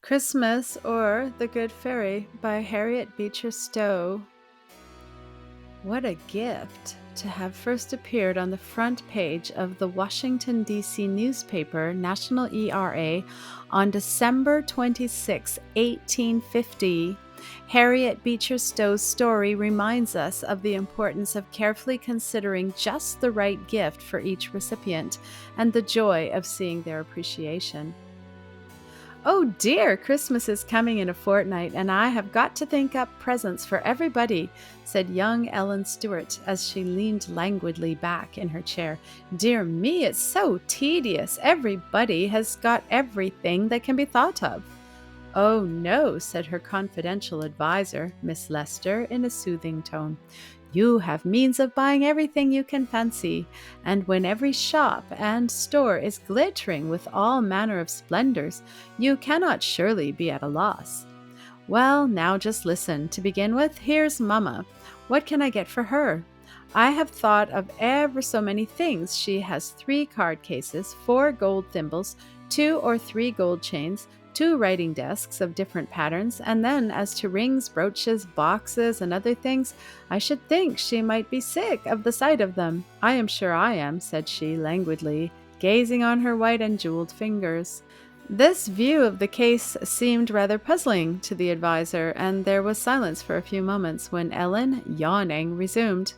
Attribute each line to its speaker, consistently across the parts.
Speaker 1: Christmas or The Good Fairy by Harriet Beecher Stowe. What a gift to have first appeared on the front page of the Washington, D.C. newspaper National ERA on December 26, 1850. Harriet Beecher Stowe's story reminds us of the importance of carefully considering just the right gift for each recipient and the joy of seeing their appreciation. Oh dear, Christmas is coming in a fortnight, and I have got to think up presents for everybody, said young Ellen Stewart as she leaned languidly back in her chair. Dear me, it's so tedious. Everybody has got everything that can be thought of. Oh no, said her confidential advisor, Miss Lester, in a soothing tone. You have means of buying everything you can fancy, and when every shop and store is glittering with all manner of splendors, you cannot surely be at a loss. Well, now just listen. To begin with, here's Mamma. What can I get for her? I have thought of ever so many things. She has 3 card cases, 4 gold thimbles, 2 or 3 gold chains, 2 writing desks of different patterns, and then as to rings, brooches, boxes, and other things, I should think she might be sick of the sight of them. I am sure I am, said she languidly, gazing on her white and jeweled fingers. This view of the case seemed rather puzzling to the advisor, and there was silence for a few moments when Ellen, yawning, resumed.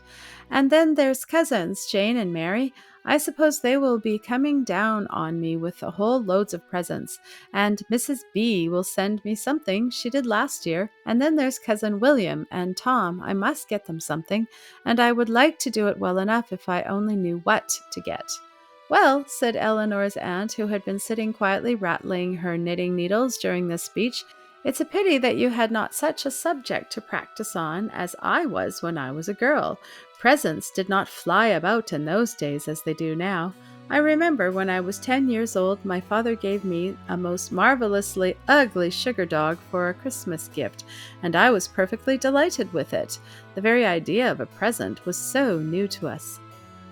Speaker 1: And then there's cousins, Jane and Mary. I suppose they will be coming down on me with a whole loads of presents, and Mrs. B will send me something she did last year, and then there's cousin William and Tom. I must get them something, and I would like to do it well enough if I only knew what to get. Well, said Eleanor's aunt, who had been sitting quietly rattling her knitting needles during this speech, it's a pity that you had not such a subject to practice on as I was when I was a girl. Presents did not fly about in those days as they do now. I remember when I was 10 years old, my father gave me a most marvelously ugly sugar dog for a Christmas gift, and I was perfectly delighted with it. The very idea of a present was so new to us.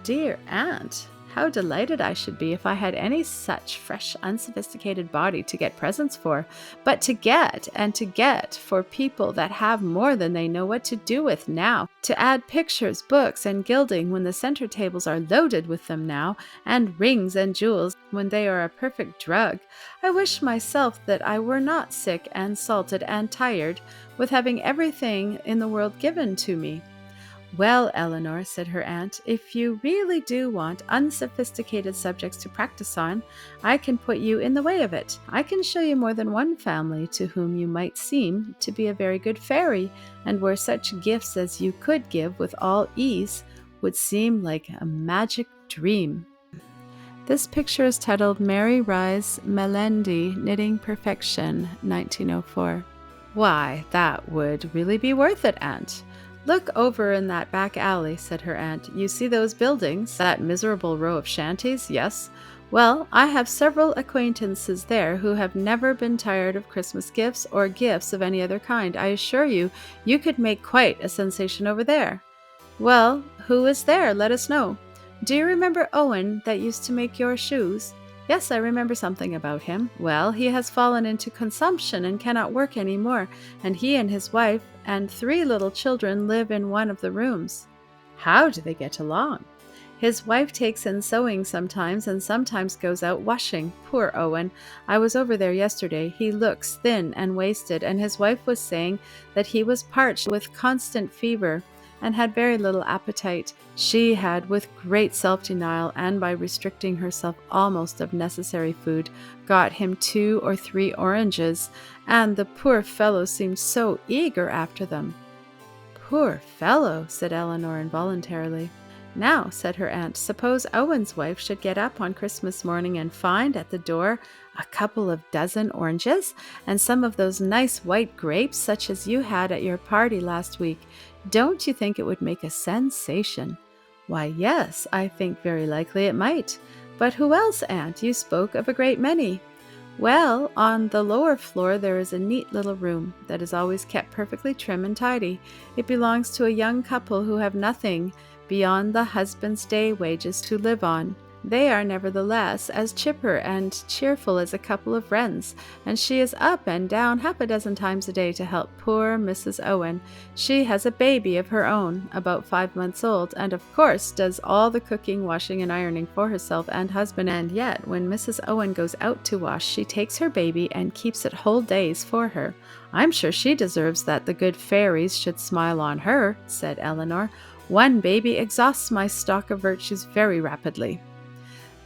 Speaker 1: Dear aunt, how delighted I should be if I had any such fresh, unsophisticated body to get presents for, but to get for people that have more than they know what to do with now, to add pictures, books, and gilding when the center tables are loaded with them now, and rings and jewels when they are a perfect drug. I wish myself that I were not sick and salted and tired with having everything in the world given to me. Well, Eleanor, said her aunt, if you really do want unsophisticated subjects to practice on, I can put you in the way of it. I can show you more than one family to whom you might seem to be a very good fairy, and where such gifts as you could give with all ease would seem like a magic dream. This picture is titled Mary Rise Melendi Knitting Perfection, 1904. Why, that would really be worth it, Aunt. Look over in that back alley, said her aunt. You see those buildings, that miserable row of shanties? Yes. Well, I have several acquaintances there who have never been tired of Christmas gifts or gifts of any other kind. I assure you, you could make quite a sensation over there. Well, who is there? Let us know. Do you remember Owen that used to make your shoes? Yes, I remember something about him. Well, he has fallen into consumption and cannot work any more, and he and his wife and 3 little children live in one of the rooms. How do they get along? His wife takes in sewing sometimes and sometimes goes out washing. Poor Owen. I was over there yesterday. He looks thin and wasted, and his wife was saying that he was parched with constant fever and had very little appetite. She had, with great self-denial and by restricting herself almost of necessary food, got him 2 or 3 oranges, and the poor fellow seemed so eager after them. Poor fellow, said Eleanor involuntarily. Now, said her aunt, suppose Owen's wife should get up on Christmas morning and find at the door a couple of dozen oranges and some of those nice white grapes such as you had at your party last week. Don't you think it would make a sensation? Why, yes, I think very likely it might. But who else, aunt? You spoke of a great many. Well, on the lower floor there is a neat little room that is always kept perfectly trim and tidy. It belongs to a young couple who have nothing beyond the husband's day wages to live on. They are nevertheless as chipper and cheerful as a couple of wrens, and she is up and down half a dozen times a day to help poor Mrs. Owen. She has a baby of her own, about 5 months old, and of course does all the cooking, washing, and ironing for herself and husband, and yet when Mrs. Owen goes out to wash, she takes her baby and keeps it whole days for her. I'm sure she deserves that the good fairies should smile on her, said Eleanor. One baby exhausts my stock of virtues very rapidly.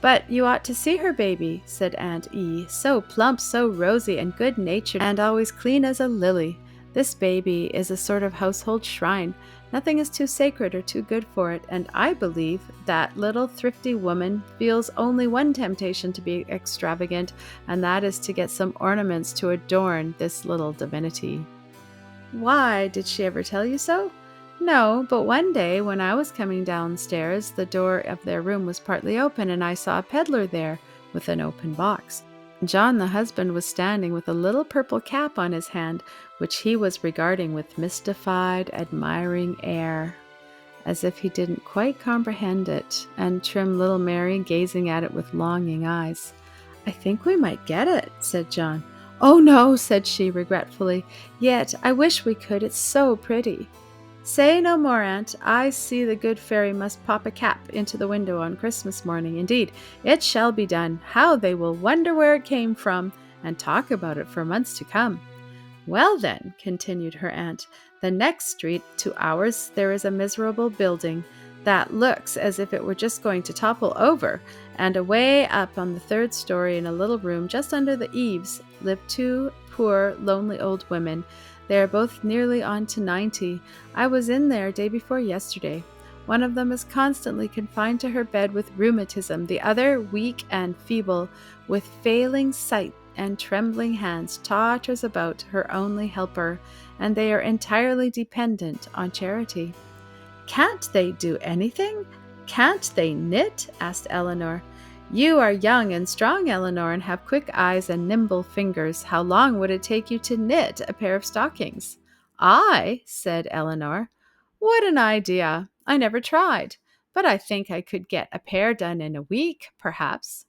Speaker 1: But you ought to see her baby, said Aunt E. So plump, so rosy and good-natured, and always clean as a lily. This baby is a sort of household shrine. Nothing is too sacred or too good for it, and I believe that little thrifty woman feels only one temptation to be extravagant, and that is to get some ornaments to adorn this little divinity. Why, did she ever tell you so? No, but one day when I was coming downstairs, the door of their room was partly open, and I saw a peddler there with an open box. John, the husband, was standing with a little purple cap on his hand, which he was regarding with mystified, admiring air, as if he didn't quite comprehend it, and trim little Mary gazing at it with longing eyes. I think we might get it, said John. Oh no, said she regretfully, yet I wish we could, it's so pretty. Say no more, Aunt. I see the good fairy must pop a cap into the window on Christmas morning. Indeed, it shall be done. How they will wonder where it came from, and talk about it for months to come. Well then, continued her aunt, the next street to ours there is a miserable building that looks as if it were just going to topple over, and away up on the 3rd story in a little room just under the eaves live 2 poor, lonely old women. They are both nearly on to 90. I was in there day before yesterday. One of them is constantly confined to her bed with rheumatism, the other, weak and feeble, with failing sight and trembling hands, totters about her only helper, and they are entirely dependent on charity. Can't they do anything? Can't they knit? Asked Eleanor. You are young and strong, Eleanor, and have quick eyes and nimble fingers. How long would it take you to knit a pair of stockings? I, said Eleanor. What an idea! I never tried, but I think I could get a pair done in a week, perhaps.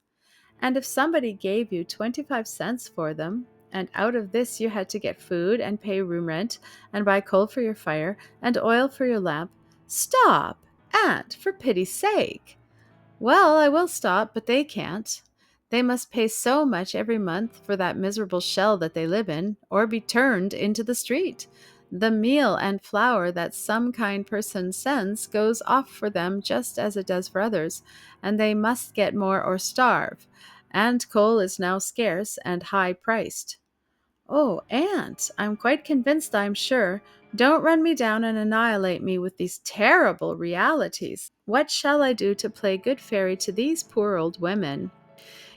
Speaker 1: And if somebody gave you 25 cents for them, and out of this you had to get food and pay room rent and buy coal for your fire and oil for your lamp. Stop, Aunt, for pity's sake. Well, I will stop, but they can't. They must pay so much every month for that miserable shell that they live in, or be turned into the street. The meal and flour that some kind person sends goes off for them just as it does for others, and they must get more or starve. And coal is now scarce and high priced. Oh, Aunt, I'm quite convinced, I'm sure. Don't run me down and annihilate me with these terrible realities. What shall I do to play good fairy to these poor old women?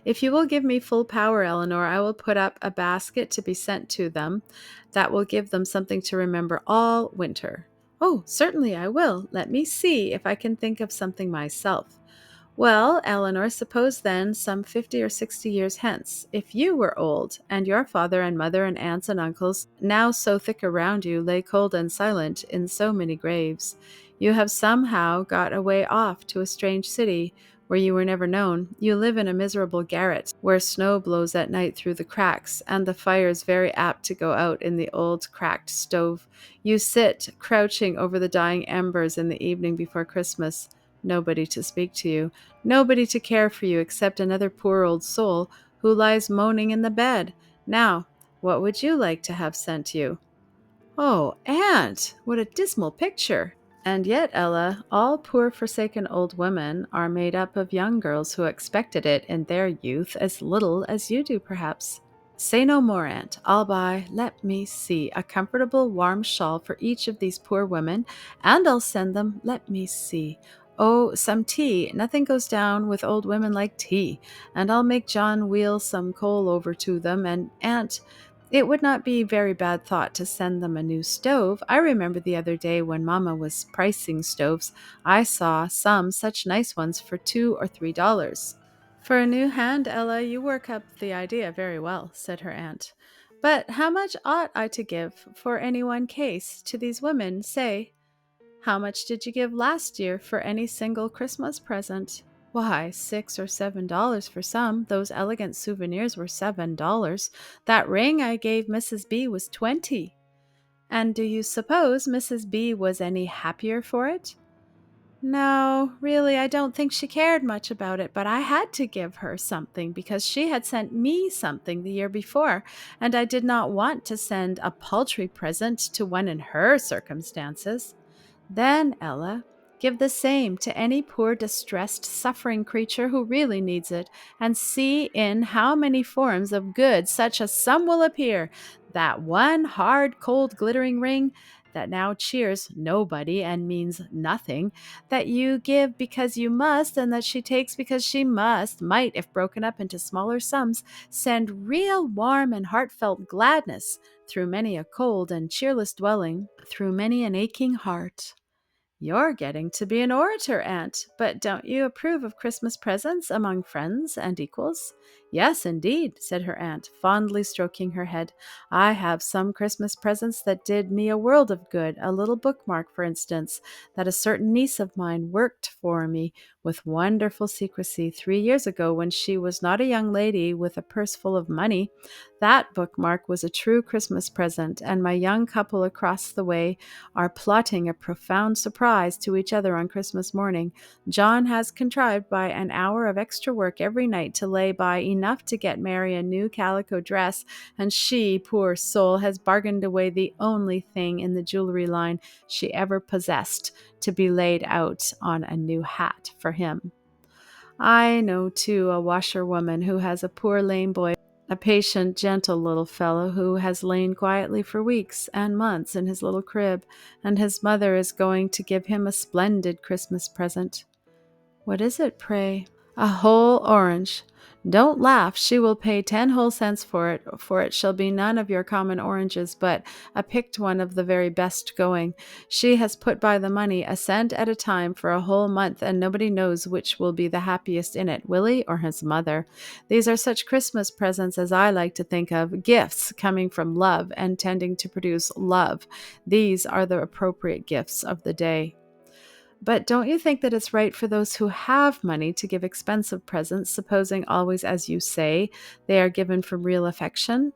Speaker 1: If you will give me full power, Eleanor, I will put up a basket to be sent to them that will give them something to remember all winter. Oh, certainly I will. Let me see if I can think of something myself. Well, Eleanor, suppose then some 50 or 60 years hence, if you were old, and your father and mother and aunts and uncles, now so thick around you, lay cold and silent in so many graves, you have somehow got away off to a strange city where you were never known. You live in a miserable garret where snow blows at night through the cracks, and the fire is very apt to go out in the old cracked stove. You sit crouching over the dying embers in the evening before Christmas. Nobody to speak to you, nobody to care for you except another poor old soul who lies moaning in the bed. Now, what would you like to have sent you? Oh, Aunt, what a dismal picture! And yet, Ella, all poor forsaken old women are made up of young girls who expected it in their youth as little as you do, perhaps. Say no more, Aunt. I'll buy, let me see, a comfortable warm shawl for each of these poor women, and I'll send them, let me see, oh, some tea. Nothing goes down with old women like tea, and I'll make John wheel some coal over to them, and Aunt, it would not be very bad thought to send them a new stove. I remember the other day when Mamma was pricing stoves, I saw some such nice ones for $2 or $3. For a new hand, Ella, you work up the idea very well, said her aunt. But how much ought I to give for any one case to these women? Say, how much did you give last year for any single Christmas present? Why, $6 or $7 for some. Those elegant souvenirs were $7. That ring I gave Mrs. B was 20. And do you suppose Mrs. B was any happier for it? No, really, I don't think she cared much about it, but I had to give her something because she had sent me something the year before, and I did not want to send a paltry present to one in her circumstances. Then, Ella, give the same to any poor, distressed, suffering creature who really needs it, and see in how many forms of good such a sum will appear. That one hard, cold, glittering ring that now cheers nobody and means nothing, that you give because you must, and that she takes because she must, might, if broken up into smaller sums, send real warm and heartfelt gladness through many a cold and cheerless dwelling, through many an aching heart. You're getting to be an orator, Aunt, but don't you approve of Christmas presents among friends and equals? Yes, indeed, said her aunt, fondly stroking her head. I have some Christmas presents that did me a world of good, a little bookmark, for instance, that a certain niece of mine worked for me with wonderful secrecy 3 years ago when she was not a young lady with a purse full of money. That bookmark was a true Christmas present, and my young couple across the way are plotting a profound surprise to each other on Christmas morning. John has contrived by an hour of extra work every night to lay by enough to get Mary a new calico dress, and she, poor soul, has bargained away the only thing in the jewelry line she ever possessed to be laid out on a new hat for him. I know, too, a washerwoman who has a poor lame boy, a patient, gentle little fellow who has lain quietly for weeks and months in his little crib, and his mother is going to give him a splendid Christmas present. What is it, pray? A whole orange. Don't laugh, she will pay 10 whole cents for it shall be none of your common oranges, but a picked one of the very best going. She has put by the money a cent at a time for a whole month, and nobody knows which will be the happiest in it, Willie or his mother. These are such Christmas presents as I like to think of, gifts coming from love and tending to produce love. These are the appropriate gifts of the day. But don't you think that it's right for those who have money to give expensive presents, supposing always, as you say, they are given from real affection?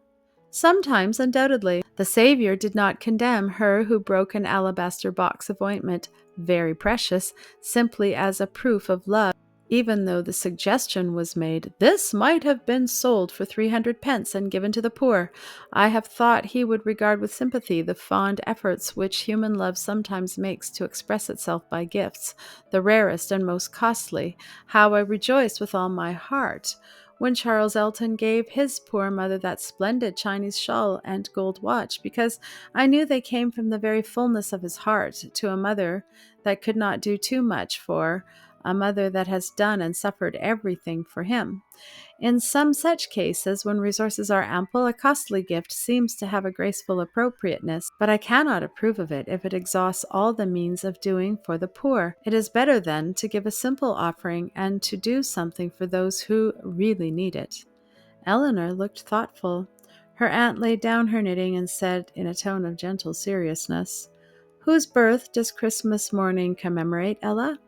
Speaker 1: Sometimes, undoubtedly. The Savior did not condemn her who broke an alabaster box of ointment, very precious, simply as a proof of love, even though the suggestion was made, "This might have been sold for 300 pence and given to the poor." I have thought he would regard with sympathy the fond efforts which human love sometimes makes to express itself by gifts, the rarest and most costly. How I rejoiced with all my heart when Charles Elton gave his poor mother that splendid Chinese shawl and gold watch, because I knew they came from the very fullness of his heart to a mother that could not do too much for, a mother that has done and suffered everything for him. In some such cases, when resources are ample, a costly gift seems to have a graceful appropriateness, but I cannot approve of it if it exhausts all the means of doing for the poor. It is better, then, to give a simple offering and to do something for those who really need it. Eleanor looked thoughtful. Her aunt laid down her knitting and said in a tone of gentle seriousness, "Whose birth does Christmas morning commemorate, Ella?"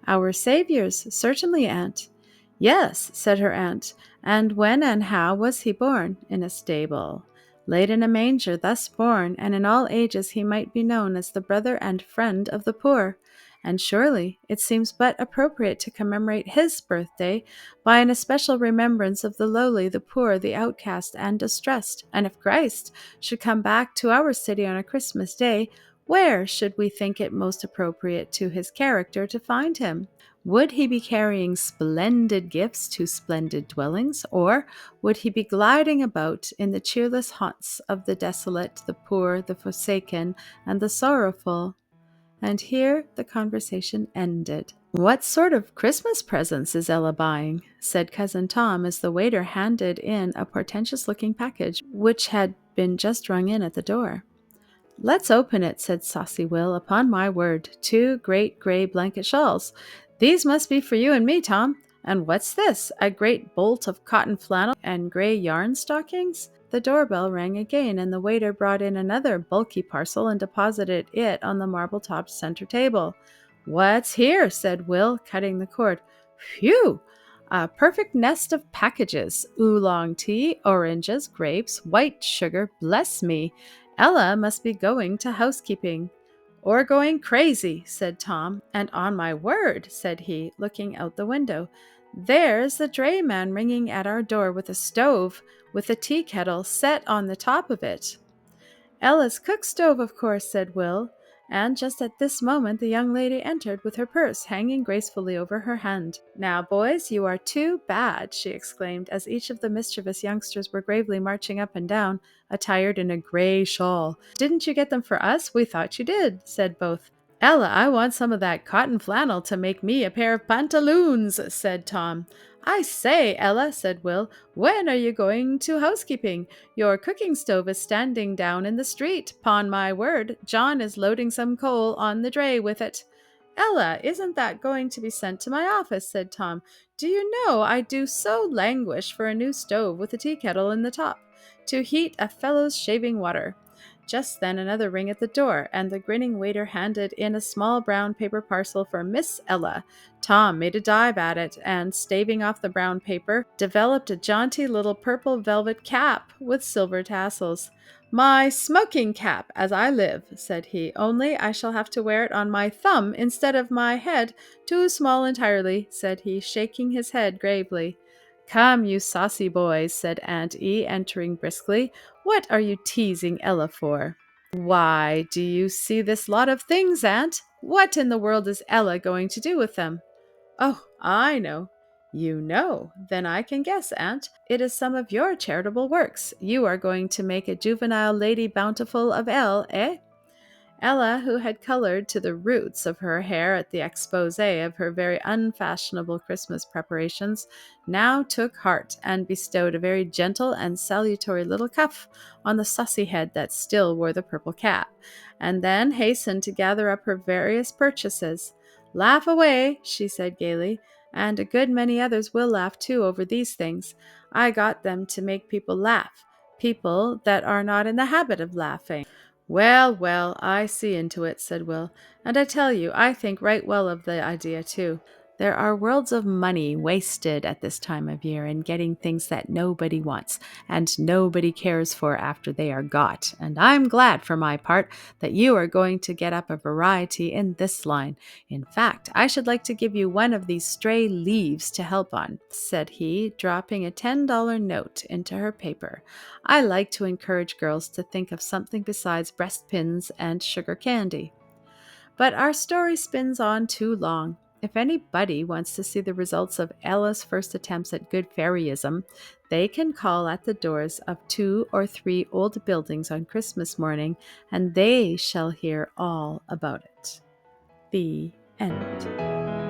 Speaker 1: "Our Saviour's, certainly, aunt." "Yes," said her aunt, "and when and how was he born? In a stable, laid in a manger, thus born, and in all ages he might be known as the brother and friend of the poor. And surely it seems but appropriate to commemorate his birthday by an especial remembrance of the lowly, the poor, the outcast, and distressed. And if Christ should come back to our city on a Christmas day, where should we think it most appropriate to his character to find him? Would he be carrying splendid gifts to splendid dwellings, or would he be gliding about in the cheerless haunts of the desolate, the poor, the forsaken, and the sorrowful?" And here the conversation ended. "What sort of Christmas presents is Ella buying?" said Cousin Tom, as the waiter handed in a portentous-looking package which had been just rung in at the door. "Let's open it," said saucy Will. "Upon my word, 2 great gray blanket shawls. These must be for you and me, Tom. And what's this? A great bolt of cotton flannel and gray yarn stockings?" The doorbell rang again, and the waiter brought in another bulky parcel and deposited it on the marble-topped center table. "What's here?" said Will, cutting the cord. Phew! A perfect nest of packages. Oolong tea, oranges, grapes, white sugar. Bless me. Ella must be going to housekeeping. Or going crazy, said Tom. And on my word, said he, looking out the window, there's the drayman ringing at our door with a stove, with a tea kettle set on the top of it. Ella's cook stove, of course, said Will. And just at this moment the young lady entered with her purse hanging gracefully over her hand. Now, boys, you are too bad, she exclaimed, as each of the mischievous youngsters were gravely marching up and down, attired in a grey shawl. Didn't you get them for us? We thought you did, said both. Ella, I want some of that cotton flannel to make me a pair of pantaloons, said Tom. I say, Ella, said Will, when are you going to housekeeping? Your cooking stove is standing down in the street. 'Pon my word, John is loading some coal on the dray with it. Ella, isn't that going to be sent to my office? Said Tom. Do you know I do so languish for a new stove with a tea kettle in the top, to heat a fellow's shaving water. Just then another ring at the door, and the grinning waiter handed in a small brown paper parcel for Miss Ella. Tom made a dive at it, and, staving off the brown paper, developed a jaunty little purple velvet cap with silver tassels. My smoking cap, as I live, said he, only I shall have to wear it on my thumb instead of my head. Too small entirely, said he, shaking his head gravely. Come, you saucy boys, said Aunt E, entering briskly. What are you teasing Ella for? Why, do you see this lot of things, Aunt? What in the world is Ella going to do with them? Oh, I know. You know. Then I can guess, Aunt. It is some of your charitable works. You are going to make a juvenile Lady Bountiful of Elle, eh? Ella, who had colored to the roots of her hair at the expose of her very unfashionable Christmas preparations, now took heart and bestowed a very gentle and salutary little cuff on the saucy head that still wore the purple cap, and then hastened to gather up her various purchases. Laugh away, she said gaily, and a good many others will laugh too over these things. I got them to make people laugh, people that are not in the habit of laughing. Well, well, I see into it, said Will, and I tell you, I think right well of the idea, too. There are worlds of money wasted at this time of year in getting things that nobody wants and nobody cares for after they are got, and I'm glad, for my part, that you are going to get up a variety in this line. In fact, I should like to give you one of these stray leaves to help on, said he, dropping a $10 note into her paper. I like to encourage girls to think of something besides breastpins and sugar candy. But our story spins on too long. If anybody wants to see the results of Ella's first attempts at good fairyism, they can call at the doors of 2 or 3 old buildings on Christmas morning, and they shall hear all about it. The end.